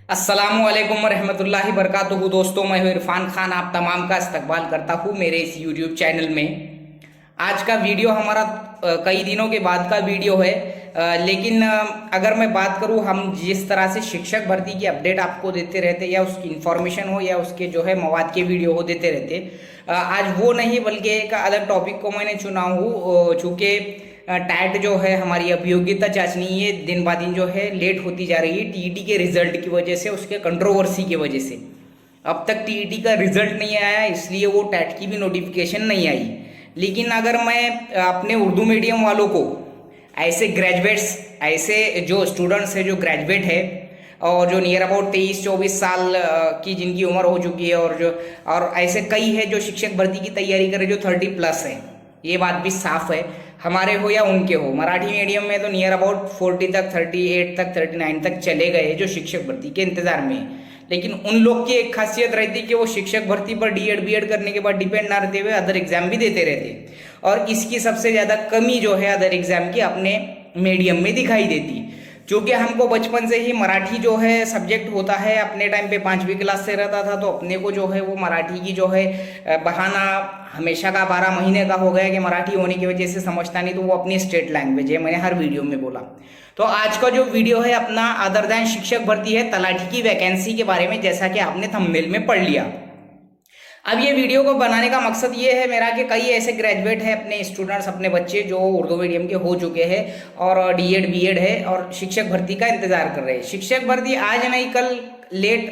अस्सलामुअलैकुम रहमतुल्लाहि बरकातुहू। दोस्तों, मैं हूं इरफान खान, आप तमाम का इस्तकबाल करता हूं मेरे इस यूट्यूब चैनल में। आज का वीडियो हमारा कई दिनों के बाद का वीडियो है। लेकिन अगर मैं बात करूं, हम जिस तरह से शिक्षक भर्ती की अपडेट आपको देते रहते, या उसकी इंफॉर्मेशन हो या उसके जो है मवाद के वीडियो हो देते रहते, आज वो नहीं बल्कि एक अलग टॉपिक को मैंने चुना हूँ। चूँकि टैट जो है हमारी अब योग्यता चाचनी, ये दिन ब दिन जो है लेट होती जा रही है टीईटी के रिजल्ट की वजह से, उसके कंट्रोवर्सी की वजह से। अब तक टीईटी का रिजल्ट नहीं आया, इसलिए वो टैट की भी नोटिफिकेशन नहीं आई। लेकिन अगर मैं अपने उर्दू मीडियम वालों को, ऐसे ग्रेजुएट्स, ऐसे जो स्टूडेंट्स हैं जो ग्रेजुएट है और जो नियर अबाउट 23-24 साल की जिनकी उम्र हो चुकी है, और ऐसे कई है जो शिक्षक भर्ती की तैयारी कर रहे जो 30+ है, ये बात भी साफ है, हमारे हो या उनके हो। मराठी मीडियम में तो नियर अबाउट 40 तक, 38 तक, 39 तक चले गए जो शिक्षक भर्ती के इंतजार में है। लेकिन उन लोग की एक खासियत रहती है कि वो शिक्षक भर्ती पर डीएड बीएड करने के बाद डिपेंड ना रहते हुए अदर एग्जाम भी देते रहते, और इसकी सबसे ज़्यादा कमी जो है अदर एग्जाम की अपने मीडियम में दिखाई देती। क्योंकि हमको बचपन से ही मराठी जो है सब्जेक्ट होता है, अपने टाइम पे 5वीं क्लास से रहता था, तो अपने को जो है वो मराठी की जो है बहाना हमेशा का 12 महीने का हो गया कि मराठी होने की वजह से समझता नहीं, तो वो अपनी स्टेट लैंग्वेज है, मैंने हर वीडियो में बोला। तो आज का जो वीडियो है अपना अदर दैन शिक्षक भर्ती है, तलाठी की वैकेंसी के बारे में, जैसा कि आपने थंबनेल में पढ़ लिया। अब ये वीडियो को बनाने का मकसद ये है मेरा कि कई ऐसे ग्रेजुएट हैं, अपने स्टूडेंट्स, अपने बच्चे जो उर्दू मीडियम के हो चुके हैं और डीएड बीएड है और शिक्षक भर्ती का इंतजार कर रहे हैं। शिक्षक भर्ती आज नहीं कल लेट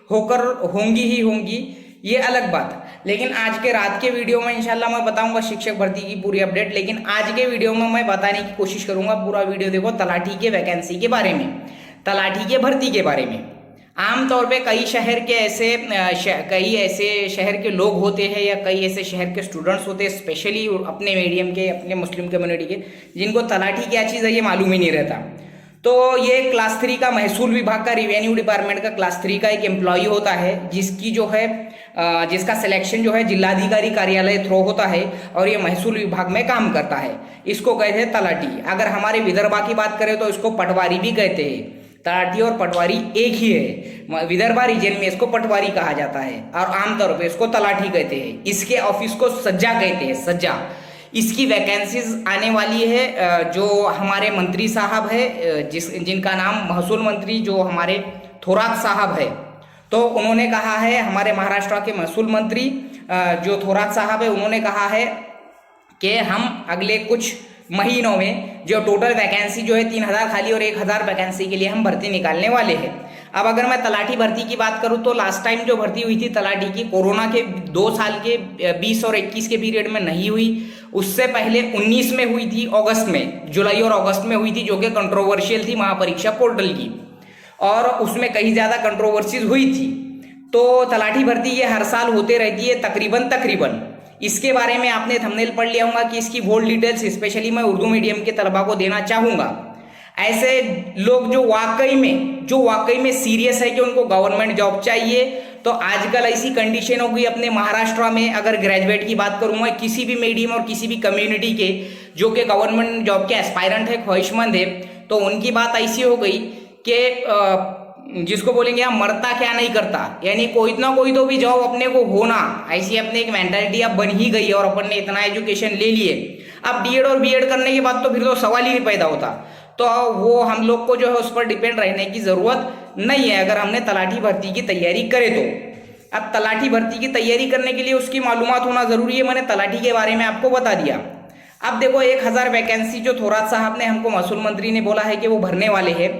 होकर होंगी ही होंगी, ये अलग बात। लेकिन आज के रात के वीडियो में इंशाल्लाह मैं बताऊंगा शिक्षक भर्ती की पूरी अपडेट। लेकिन आज के वीडियो में मैं बताने की कोशिश करूंगा, पूरा वीडियो देखो, तलाठी के वैकेंसी के बारे में, तलाठी के भर्ती के बारे में। आमतौर पे कई ऐसे शहर के लोग होते हैं या कई ऐसे शहर के स्टूडेंट्स होते हैं, स्पेशली अपने मीडियम के, अपने मुस्लिम कम्युनिटी के, जिनको तलाठी क्या चीज़ है ये मालूम ही नहीं रहता। तो ये क्लास 3 का महसूल विभाग का, रेवेन्यू डिपार्टमेंट का क्लास 3 का एक एम्प्लॉय होता है, जिसकी जो है जिसका सिलेक्शन जो है जिलाधिकारी कार्यालय थ्रू होता है, और ये महसूल विभाग में काम करता है। इसको कहते हैं तलाठी। अगर हमारे विदर्भा की बात करें तो इसको पटवारी भी कहते हैं। तलाठी और पटवारी एक ही है, विदर्भा रीजन में इसको पटवारी कहा जाता है और आमतौर पे इसको तलाठी कहते हैं। इसके ऑफिस को सज्जा कहते हैं, सज्जा। इसकी वैकेंसीज आने वाली है। जो हमारे मंत्री साहब है, जिनका नाम महसूल मंत्री जो हमारे थोरात साहब है, तो उन्होंने कहा है, हमारे महाराष्ट्र के महसूल मंत्री जो थोरात साहब है, उन्होंने कहा है कि हम अगले कुछ महीनों में जो टोटल वैकेंसी जो है 3000 खाली और 1000 वैकेंसी के लिए हम भर्ती निकालने वाले हैं। अब अगर मैं तलाठी भर्ती की बात करूं तो लास्ट टाइम जो भर्ती हुई थी तलाठी की, कोरोना के 2 साल के 20 और 21 के पीरियड में नहीं हुई, उससे पहले 19 में हुई थी, अगस्त में, जुलाई और अगस्त में हुई थी, जो कि कंट्रोवर्शियल थी महापरीक्षा पोर्टल की, और उसमें कहीं ज़्यादा कंट्रोवर्सीज हुई थी। तो तलाठी भर्ती ये हर साल होते रहती है तकरीबन। इसके बारे में आपने थंबनेल पढ़ लिया होगा कि इसकी वोल डिटेल्स स्पेशली मैं उर्दू मीडियम के तलबा को देना चाहूँगा। ऐसे लोग जो वाकई में सीरियस है कि उनको गवर्नमेंट जॉब चाहिए, तो आजकल ऐसी कंडीशन हो गई अपने महाराष्ट्र में, अगर ग्रेजुएट की बात करूँ मैं, किसी भी मीडियम और किसी भी कम्युनिटी के जो कि गवर्नमेंट जॉब के एस्पायरेंट है, ख्वाहिशमंद है, तो उनकी बात ऐसी हो गई कि जिसको बोलेंगे हम मरता क्या नहीं करता, यानी कोई ना कोई तो भी जॉब अपने को होना, ऐसी अपने एक मेंटालिटी अब बन ही गई है। और अपन ने इतना एजुकेशन ले लिए, अब डीएड और बीएड करने के बाद तो फिर तो सवाल ही नहीं पैदा होता। तो वो हम लोग को जो है उस पर डिपेंड रहने की ज़रूरत नहीं है अगर हमने तलाठी भर्ती की तैयारी करे तो। अब तलाठी भर्ती की तैयारी करने के लिए उसकी मालूमात होना ज़रूरी है, मैंने तलाठी के बारे में आपको बता दिया। अब देखो 1000 वैकेंसी जो थोरात साहब ने हमको, महसूल मंत्री ने बोला है कि वो भरने वाले हैं,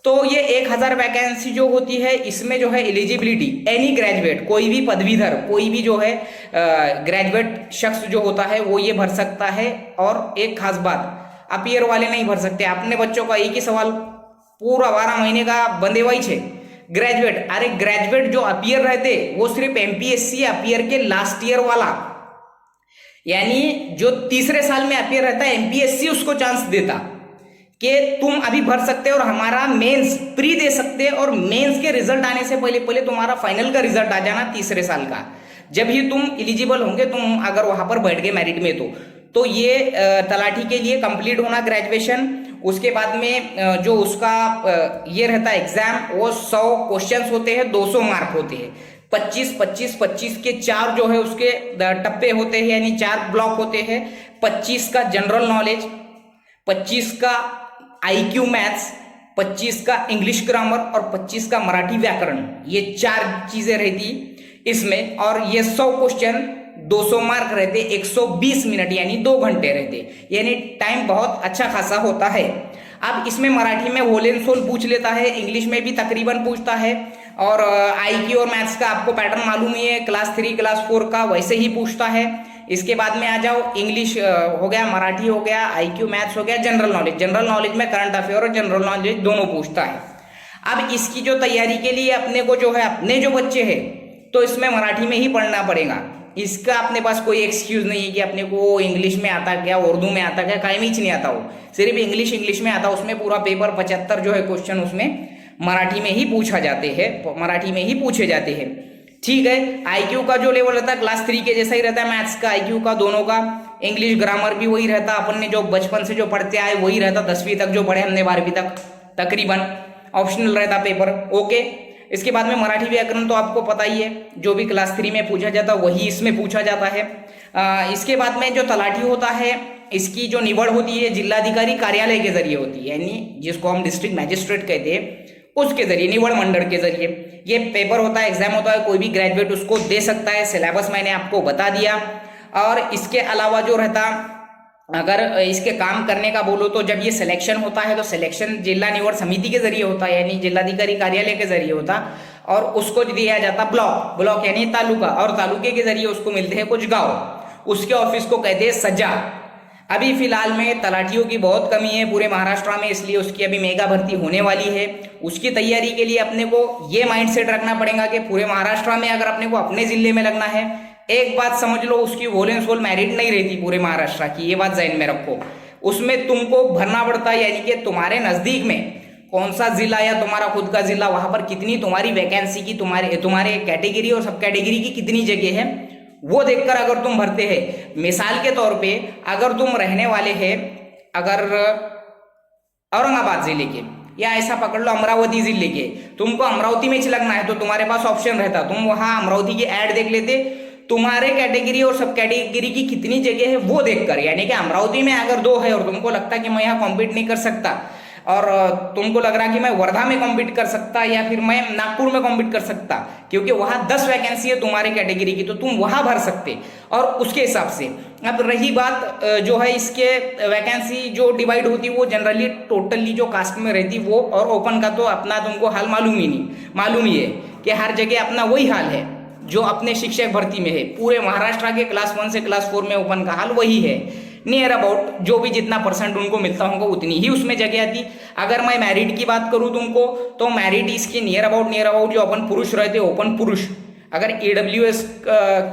तो ये 1000 वैकेंसी जो होती है, इसमें जो है एलिजिबिलिटी, एनी ग्रेजुएट, कोई भी पदवीधर, कोई भी जो है ग्रेजुएट शख्स जो होता है वो ये भर सकता है। और एक खास बात, अपीयर वाले नहीं भर सकते। अपने बच्चों का एक ही सवाल पूरा 12 महीने का बंदे वही है ग्रेजुएट। अरे ग्रेजुएट जो अपीयर रहते वो सिर्फ एमपीएससी अपीयर के लास्ट ईयर वाला, यानी जो तीसरे साल में अपीयर रहता है, एमपीएससी उसको चांस देता कि तुम अभी भर सकते हो और हमारा मेंस प्री दे सकते हो, और मेंस के रिजल्ट आने से पहले तुम्हारा फाइनल का रिजल्ट आ जाना तीसरे साल का, जब ही तुम एलिजिबल होंगे, तुम अगर वहां पर बैठ गए मेरिट में, तो ये तलाठी के लिए कंप्लीट होना ग्रेजुएशन। उसके बाद में जो उसका ये रहता है एग्जाम, वो 100 क्वेश्चंस होते हैं, 200 मार्क होते हैं। 25 25 25 के 4 जो है उसके टप्पे होते हैं, यानी 4 ब्लॉक होते हैं। 25 का जनरल नॉलेज, 25 का IQ मैथ्स, 25 का इंग्लिश ग्रामर और 25 का मराठी व्याकरण। ये 4 चीजें रहती इसमें, और ये 100 क्वेश्चन 200 मार्क रहते, 120 मिनट यानी 2 घंटे रहते, यानी टाइम बहुत अच्छा खासा होता है। अब इसमें मराठी में होल एंड सोल पूछ लेता है, इंग्लिश में भी तकरीबन पूछता है, और IQ और मैथ्स का आपको पैटर्न मालूम ही है, क्लास 3 क्लास 4 का वैसे ही पूछता है। इसके बाद में आ जाओ, इंग्लिश हो गया, मराठी हो गया, IQ मैथ्स हो गया, जनरल नॉलेज। जनरल नॉलेज में करंट अफेयर और जनरल नॉलेज दोनों पूछता है। अब इसकी जो तैयारी के लिए अपने को जो है, अपने जो बच्चे हैं, तो इसमें मराठी में ही पढ़ना पड़ेगा। इसका अपने पास कोई एक्सक्यूज नहीं है कि अपने को इंग्लिश में आता क्या, उर्दू में आता क्या, कहीं भी नहीं आता हो, सिर्फ इंग्लिश में आता। उसमें पूरा पेपर 75 जो है क्वेश्चन उसमें मराठी में ही पूछा जाते हैं, मराठी में ही पूछे जाते हैं। ठीक है। IQ का जो लेवल रहता है क्लास 3 के जैसा ही रहता है, मैथ्स का IQ का दोनों का, इंग्लिश ग्रामर भी वही रहता, अपन ने जो बचपन से जो पढ़ते आए वही रहता, 10वीं तक जो पढ़े हमने, 12वीं तक तकरीबन। ऑप्शनल रहता पेपर, ओके। इसके बाद में मराठी व्याकरण तो आपको पता ही है, जो भी क्लास 3 में पूछा जाता वही इसमें पूछा जाता है। इसके बाद में जो तलाठी होता है, इसकी जो निवड़ होती है जिलाधिकारी कार्यालय के जरिए होती है, यानी जिसको हम डिस्ट्रिक्ट मैजिस्ट्रेट कहते हैं, उसके जरिए, निवड़ मंडल के जरिए ये पेपर होता है, एग्जाम होता है। कोई भी ग्रेजुएट उसको दे सकता है। सिलेबस मैंने आपको बता दिया। और इसके अलावा जो रहता, अगर इसके काम करने का बोलो तो जब ये सिलेक्शन होता है तो सिलेक्शन जिला निवड़ समिति के जरिए होता है, यानी जिलाधिकारी कार्यालय के जरिए होता, और उसको दिया जाता ब्लॉक यानी तालुका, और तालुके के जरिए उसको मिलते हैं कुछ गाँव, उसके ऑफिस को कहते हैं सजा। अभी फिलहाल में तलाटियों की बहुत कमी है पूरे महाराष्ट्र में, इसलिए उसकी अभी मेगा भर्ती होने वाली है। उसकी तैयारी के लिए अपने को ये माइंडसेट रखना पड़ेगा कि पूरे महाराष्ट्र में अगर अपने को अपने जिले में लगना है, एक बात समझ लो, उसकी होल एंड सोल मेरिट नहीं रहती पूरे महाराष्ट्र की, ये बात ध्यान में रखो। उसमें तुमको भरना पड़ता है, यानी कि तुम्हारे नजदीक में कौन सा जिला या तुम्हारा खुद का जिला, वहां पर कितनी तुम्हारी वैकेंसी की, तुम्हारे कैटेगरी और सब कैटेगरी की कितनी जगह है, वो देखकर अगर तुम भरते हैं। मिसाल के तौर पे अगर तुम रहने वाले हैं अगर औरंगाबाद जिले के, या ऐसा पकड़ लो अमरावती जिले के, तुमको अमरावती में लगना है तो तुम्हारे पास ऑप्शन रहता, तुम वहां अमरावती की ऐड देख लेते, तुम्हारे कैटेगरी और सब कैटेगरी की कितनी जगह है वो देखकर। यानी कि अमरावती में अगर 2 है और तुमको लगता है कि मैं यहाँ कॉम्पीट नहीं कर सकता, और तुमको लग रहा कि मैं वर्धा में कॉम्पीट कर सकता या फिर मैं नागपुर में कॉम्पीट कर सकता, क्योंकि वहां 10 वैकेंसी है तुम्हारे कैटेगरी की, तो तुम वहां भर सकते, और उसके हिसाब से। अब रही बात जो है इसके वैकेंसी जो डिवाइड होती वो जनरली टोटली जो कास्ट में रहती वो, और ओपन का तो अपना तुमको हाल मालूम ही है कि हर जगह अपना वही हाल है जो अपने शिक्षक भर्ती में है। पूरे महाराष्ट्र के क्लास 1 से क्लास 4 में ओपन का हाल वही है। नियर अबाउट जो भी जितना परसेंट उनको मिलता होगा उतनी ही उसमें जगह आती। अगर मैं मैरिट की बात करूं तुमको, तो मैरिट इसकी नियर अबाउट जो ओपन पुरुष रहते, ओपन पुरुष अगर EWS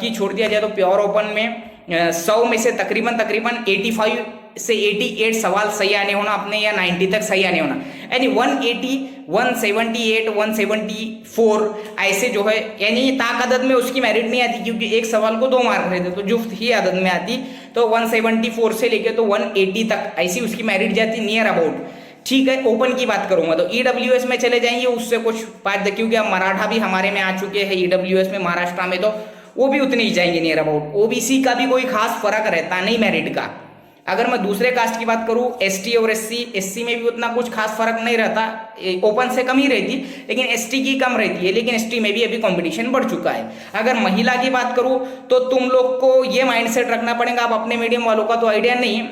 की छोड़ दिया जाए तो प्योर ओपन में 100 में से तकरीबन 85 से 88 सवाल सही आने होना अपने, या 90 तक सही आने होना, यानी 180, 178, 174 ऐसे जो है, यानी ताक आदत में उसकी मेरिट नहीं आती, क्योंकि एक सवाल को 2 मार्क रहते, तो जुफ्त ही आदत में आती, तो 174 से लेके तो 180 तक ऐसी उसकी मेरिट जाती नियर अबाउट। ठीक है। ओपन की बात करूंगा तो EWS में चले जाएंगे, उससे कुछ बात, क्योंकि अब मराठा भी हमारे में आ चुके हैं EWS में महाराष्ट्र में, तो वो भी उतने ही जाएंगे नियर अबाउट। OBC का भी कोई खास फर्क रहता नहीं मेरिट का। अगर मैं दूसरे कास्ट की बात करूं, ST और SC में भी उतना कुछ खास फर्क नहीं रहता, ओपन से कम ही रहती, लेकिन ST की कम रहती है, लेकिन ST में भी अभी कंपटीशन बढ़ चुका है। अगर महिला की बात करूं तो तुम लोग को ये माइंडसेट रखना पड़ेगा, अब अपने मीडियम वालों का तो आइडिया नहीं है,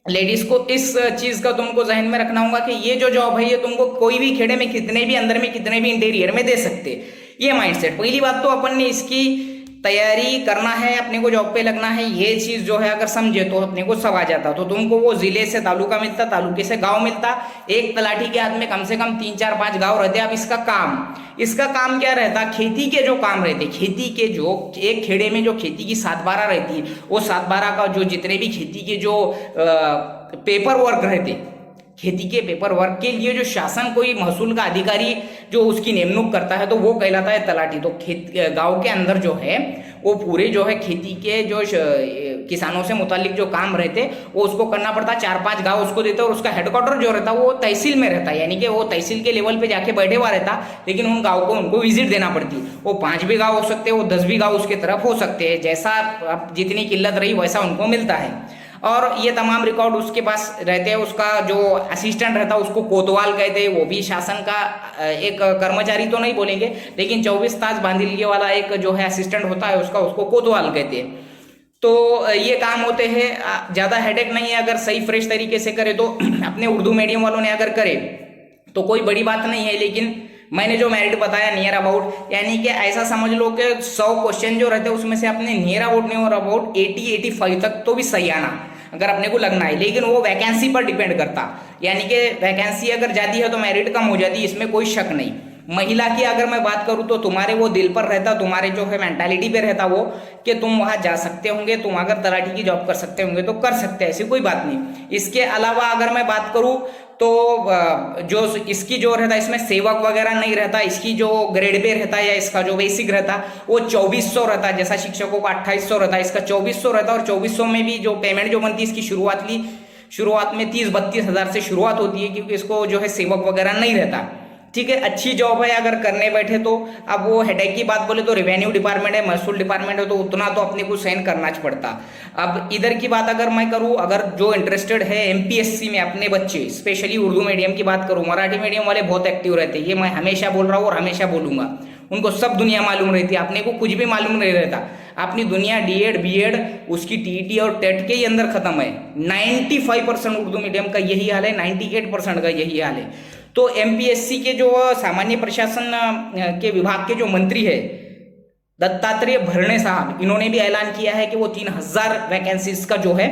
लेडीज को इस चीज का तुमको जहन में रखना होगा कि ये जो जॉब है ये तुमको कोई भी खेड़े में, कितने भी अंदर में, कितने भी इंटीरियर में दे सकते, ये माइंडसेट। पहली बात तो अपन ने इसकी तैयारी करना है, अपने को जॉब पे लगना है, ये चीज जो है अगर समझे तो अपने को सब आ जाता। तो तुमको वो जिले से तालुका मिलता, तालुके से गांव मिलता, एक तलाठी के हाथ में कम से कम 3, 4, 5 गांव रहते। अब इसका काम क्या रहता, खेती के जो काम रहते, खेती के जो एक खेड़े में जो खेती की 7-12 रहती है, वो 7-12 का जो जितने भी खेती के जो पेपर वर्क रहते, खेती के पेपर वर्क के लिए जो शासन कोई महसूल का अधिकारी जो उसकी नियुक्ति करता है, तो वो कहलाता है तलाठी। तो गांव के अंदर जो है वो पूरे जो है खेती के जो किसानों से मुतालिक जो काम रहते वो उसको करना पड़ता, 4-5 गांव उसको देते और उसका हेडक्वार्टर जो रहता वो तहसील में रहता, यानी कि वो तहसील के लेवल पे जाके बैठे हुआ रहता, लेकिन उन गाँव को उनको विजिट देना पड़ती। वो 5 भी गाँव हो सकते हैं, वो 10 भी गाँव उसके तरफ हो सकते हैं, जैसा अब जितनी किल्लत रही वैसा उनको मिलता है। और ये तमाम रिकॉर्ड उसके पास रहते हैं। उसका जो असिस्टेंट रहता है उसको कोतवाल कहते हैं, वो भी शासन का एक कर्मचारी तो नहीं बोलेंगे, लेकिन 24 तास बांधिलगे वाला एक जो है असिस्टेंट होता है उसको कोतवाल कहते हैं। तो ये काम होते हैं, ज़्यादा हेडेक नहीं है अगर सही फ्रेश तरीके से करे तो। अपने उर्दू मीडियम वालों ने अगर करे तो कोई बड़ी बात नहीं है, लेकिन मैंने जो मेरिट बताया नियर अबाउट, यानी कि ऐसा समझ लो कि 100 क्वेश्चन जो रहते हैं उसमें से अपने नियर अबाउट नहीं और अबाउट 80-85 तक तो भी सही आना अगर अपने को लगना है, लेकिन वो वैकेंसी पर डिपेंड करता, यानी कि वैकेंसी अगर ज़्यादा है तो मेरिट कम हो जाती है, इसमें कोई शक नहीं। महिला की अगर मैं बात करूं तो तुम्हारे वो दिल पर रहता, तुम्हारे जो है मेंटालिटी पे रहता वो कि तुम वहां जा सकते होंगे, तुम अगर तलाठी की जॉब कर सकते होंगे तो कर सकते हैं, ऐसी कोई बात नहीं। इसके अलावा अगर मैं बात करूं तो जो इसकी जो रहता है इसमें सेवक वगैरह नहीं रहता, इसकी जो ग्रेड पे रहता है या इसका जो बेसिक रहता वो 2400 रहता है, जैसा शिक्षकों का 2800 रहता है, इसका 2400 रहता है। और 2400 में भी जो पेमेंट जो बनती है इसकी शुरुआत में 30-32 हज़ार से शुरुआत होती है, क्योंकि इसको जो है सेवक वगैरह नहीं रहता। ठीक है, अच्छी जॉब है अगर करने बैठे तो। अब वो हेडेक की बात बोले तो रेवेन्यू डिपार्टमेंट है, महसूल डिपार्टमेंट है, तो उतना तो अपने को सहन करना पड़ता। अब इधर की बात अगर मैं करूं, अगर जो इंटरेस्टेड है एमपीएससी में अपने बच्चे, स्पेशली उर्दू मीडियम की बात करूं, मराठी मीडियम वाले बहुत एक्टिव रहते हैं, ये मैं हमेशा बोल रहा हूँ और हमेशा बोलूंगा। उनको सब दुनिया मालूम रहती है, अपने को कुछ भी मालूम नहीं रहता। अपनी दुनिया डीएड बीएड उसकी टीईटी और टेट के ही अंदर खत्म है। 95% उर्दू मीडियम का यही हाल है, 98% का यही हाल है। तो एमपीएससी के जो सामान्य प्रशासन के विभाग के जो मंत्री है दत्तात्रेय भरणे साहब, इन्होंने भी ऐलान किया है कि वो 3000 वैकेंसीज का जो है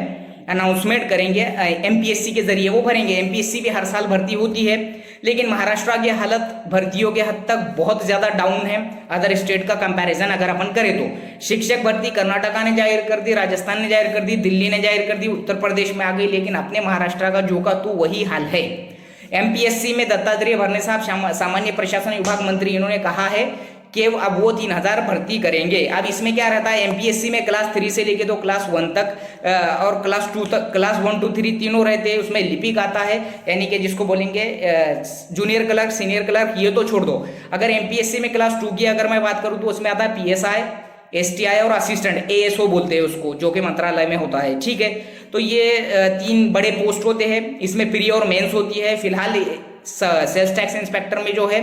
अनाउंसमेंट करेंगे, एमपीएससी के जरिए वो भरेंगे। एमपीएससी भी हर साल भर्ती होती है, लेकिन महाराष्ट्र की हालत भर्तियों के हद तक बहुत ज्यादा डाउन है अदर स्टेट का कंपैरिजन अगर अपन करें तो। शिक्षक भर्ती कर्नाटका ने जाहिर कर दी, राजस्थान ने जाहिर कर दी, दिल्ली ने जाहिर कर दी, उत्तर प्रदेश में आ गई, लेकिन अपने महाराष्ट्र का जो का तो वही हाल है। एमपीएससी में दत्तात्रेय भरणे साहब सामान्य प्रशासन विभाग मंत्री, इन्होंने कहा है कि अब वो 3000 भर्ती करेंगे। अब इसमें क्या रहता है, एमपीएससी में क्लास 3 से लेके तो क्लास 1 तक और क्लास 2 तक, क्लास 1 2 3 तीनों रहते हैं। उसमें लिपिक आता है, यानी कि जिसको बोलेंगे जूनियर क्लर्क, सीनियर क्लर्क, ये तो छोड़ दो। अगर एमपीएससी में क्लास 2 की अगर मैं बात करूँ तो उसमें आता है पीएसआई, एसटीआई और असिस्टेंट, एएसओ बोलते हैं उसको, जो कि मंत्रालय में होता है। ठीक है, तो ये 3 बड़े पोस्ट होते हैं। इसमें प्री और मेंस होती है। फिलहाल सेल्स टैक्स इंस्पेक्टर में जो है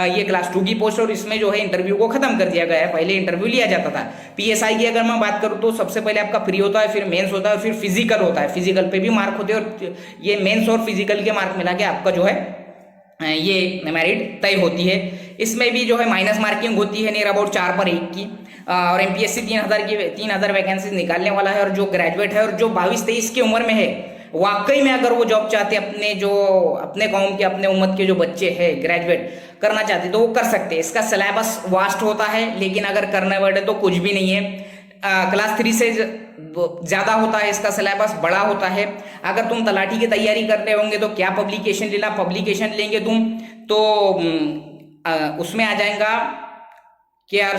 ये क्लास 2 की पोस्ट, और इसमें जो है इंटरव्यू को खत्म कर दिया गया है, पहले इंटरव्यू लिया जाता था। पीएसआई की अगर मैं बात करूँ तो सबसे पहले आपका प्री होता है, फिर मेंस होता है, फिर फिजिकल होता है। फिजिकल पे भी मार्क होते हैं, और ये मेंस और फिजिकल के मार्क मिला के आपका जो है ये मेरिट तय होती है। इसमें भी जो है माइनस मार्किंग होती है नियर अबाउट 4 पर 1 की। और एमपीएससी 3000 वैकेंसी निकालने वाला है, और जो ग्रेजुएट है और जो 22-23 की उम्र में है, वाकई में अगर वो जॉब चाहते, अपने कौम के, अपने उम्मत के जो बच्चे हैं ग्रेजुएट करना चाहते तो वो कर सकते हैं। इसका सिलेबस वास्ट होता है, लेकिन अगर करने बैठे तो कुछ भी नहीं है। क्लास 3 से ज्यादा होता है इसका सिलेबस, बड़ा होता है। अगर तुम तलाठी की तैयारी कर रहे होंगे तो क्या पब्लिकेशन लेना, पब्लिकेशन लेंगे तुम तो उसमें आ जाएगा क्या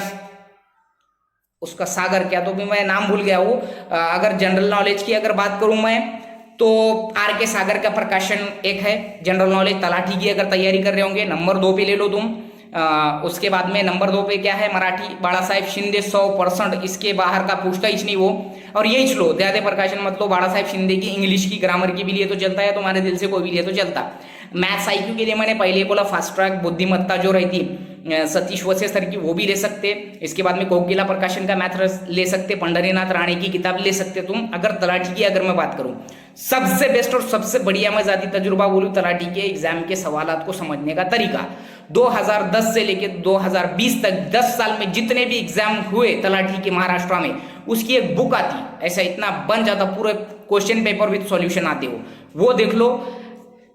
उसका सागर, क्या तो भी मैं नाम भूल गया हूँ। अगर जनरल नॉलेज की अगर बात करूं मैं तो आर के सागर का प्रकाशन एक है जनरल नॉलेज। तलाठी की अगर तैयारी कर रहे होंगे नंबर 2 पे ले लो तुम। उसके बाद में नंबर 2 पे क्या है, मराठी बाला साहेब शिंदे 100%, इसके बाहर का पूछता ही नहीं वो। और यही चलो ज्यादा प्रकाशन मतलब बाला साहेब शिंदे की इंग्लिश की ग्रामर की भी लिए तो चलता है, तुम्हारे दिल से कोई भी लिए तो चलता। मैथ्स आईक्यू के लिए मैंने पहले बोला फास्ट ट्रैक बुद्धिमत्ता जो रहती सतीश वसे सर की, वो भी ले सकते। इसके बाद में कोकिला प्रकाशन का मैथ ले सकते, पंढरीनाथ राणे की किताब ले सकते तुम। अगर तलाठी की अगर मैं बात करूं, सबसे बेस्ट और सबसे बढ़िया मैं जाती तजुर्बा बोलूं तलाठी के एग्जाम के सवालात को समझने का तरीका, 2010 से लेकर 2020 तक 10 साल में जितने भी एग्जाम हुए तलाठी के महाराष्ट्र में, उसकी एक बुक आती, ऐसा इतना बन जाता, पूरे क्वेश्चन पेपर विद सॉल्यूशन आते हो, वो देख लो।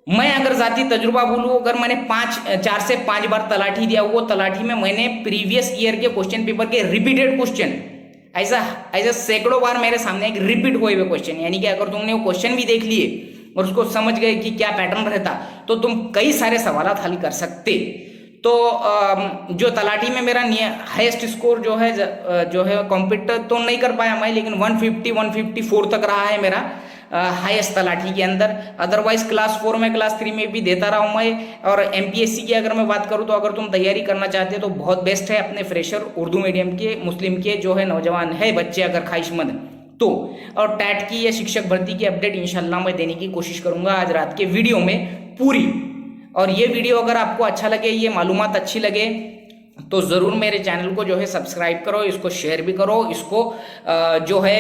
मैं अगर जाती तजुर्बा बोलूँ, अगर मैंने 4 से 5 बार तलाठी दिया, वो तलाठी में मैंने प्रीवियस ईयर के क्वेश्चन पेपर के रिपीटेड क्वेश्चन ऐसा सैकड़ों बार मेरे सामने एक रिपीट हुए हुए क्वेश्चन, यानी कि अगर तुमने वो क्वेश्चन भी देख लिए और उसको समझ गए कि क्या पैटर्न रहता, तो तुम कई सारे सवाल हल कर सकते। तो जो तलाठी में मेरा हाईएस्ट स्कोर जो है कॉम्पिट तो नहीं कर पाया मैं, लेकिन 150 154 तक रहा है मेरा हाईएस्ट तलाठी के अंदर। अदरवाइज क्लास 4 में क्लास 3 में भी देता रहा हूँ मैं। और एमपीएससी की अगर मैं बात करूँ तो अगर तुम तैयारी करना चाहते हो तो बहुत बेस्ट है अपने फ्रेशर उर्दू मीडियम के मुस्लिम के जो है नौजवान है बच्चे अगर ख्वाहिशमंद तो। और टैट की या शिक्षक भर्ती की अपडेट इंशाल्लाह मैं देने की कोशिश करूंगा आज रात के वीडियो में पूरी। और ये वीडियो अगर आपको अच्छा लगे, ये मालूमात अच्छी लगे तो ज़रूर मेरे चैनल को जो है सब्सक्राइब करो, इसको शेयर भी करो, इसको जो है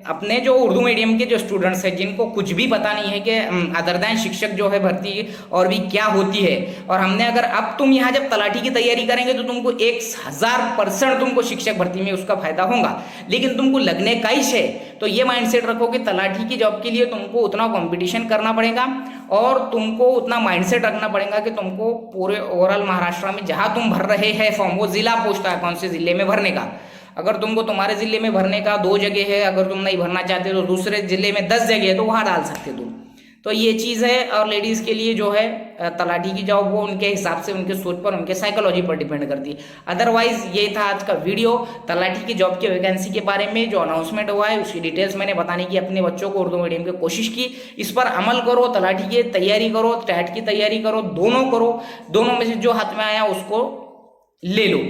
अपने जो उर्दू मीडियम के जो स्टूडेंट्स हैं जिनको कुछ भी पता नहीं है कि अदर दैन शिक्षक जो है भर्ती और भी क्या होती है। और हमने अगर अब तुम यहाँ जब तलाठी की तैयारी करेंगे तो तुमको 1000% तुमको शिक्षक भर्ती में उसका फायदा होगा, लेकिन तुमको लगने का ही है तो ये माइंडसेट रखो कि तलाठी की जॉब के लिए तुमको उतना कंपटीशन करना पड़ेगा और तुमको उतना माइंडसेट रखना पड़ेगा कि तुमको पूरे ओवरऑल महाराष्ट्र में जहां तुम भर रहे हैं फॉर्म, वो जिला पोस्ट है कौन से जिले में भरने का। अगर तुमको तुम्हारे जिले में भरने का 2 जगह है, अगर तुम नहीं भरना चाहते तो दूसरे जिले में 10 जगह है तो वहां डाल सकते तुम। तो ये चीज़ है। और लेडीज़ के लिए जो है तलाठी की जॉब वो उनके हिसाब से, उनके सोच पर, उनके साइकोलॉजी पर डिपेंड करती है। अदरवाइज ये था आज का वीडियो तलाठी की जॉब की वैकेंसी के बारे में जो अनाउंसमेंट हुआ है उसकी डिटेल्स मैंने बताने की अपने बच्चों को उर्दू मीडियम की कोशिश की। इस पर अमल करो, तलाठी की तैयारी करो, टैट की तैयारी करो, दोनों करो, दोनों में से जो हाथ में आया उसको ले लो।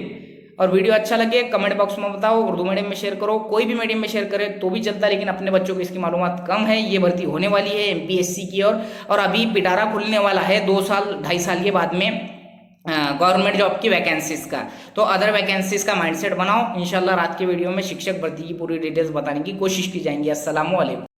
और वीडियो अच्छा लगे कमेंट बॉक्स में बताओ, उर्दू मीडियम में शेयर करो, कोई भी मीडियम में शेयर करे तो भी चलता है, लेकिन अपने बच्चों को इसकी मालूमात कम है। ये भर्ती होने वाली है एमपीएससी की और अभी पिटारा खुलने वाला है 2 साल 2.5 साल के बाद में गवर्नमेंट जॉब की वैकेंसीज का। तो अदर वैकेंसीज का माइंडसेट बनाओ। इंशाल्लाह रात के वीडियो में शिक्षक भर्ती की पूरी डिटेल्स बताने की कोशिश की जाएंगी। अस्सलाम वालेकुम।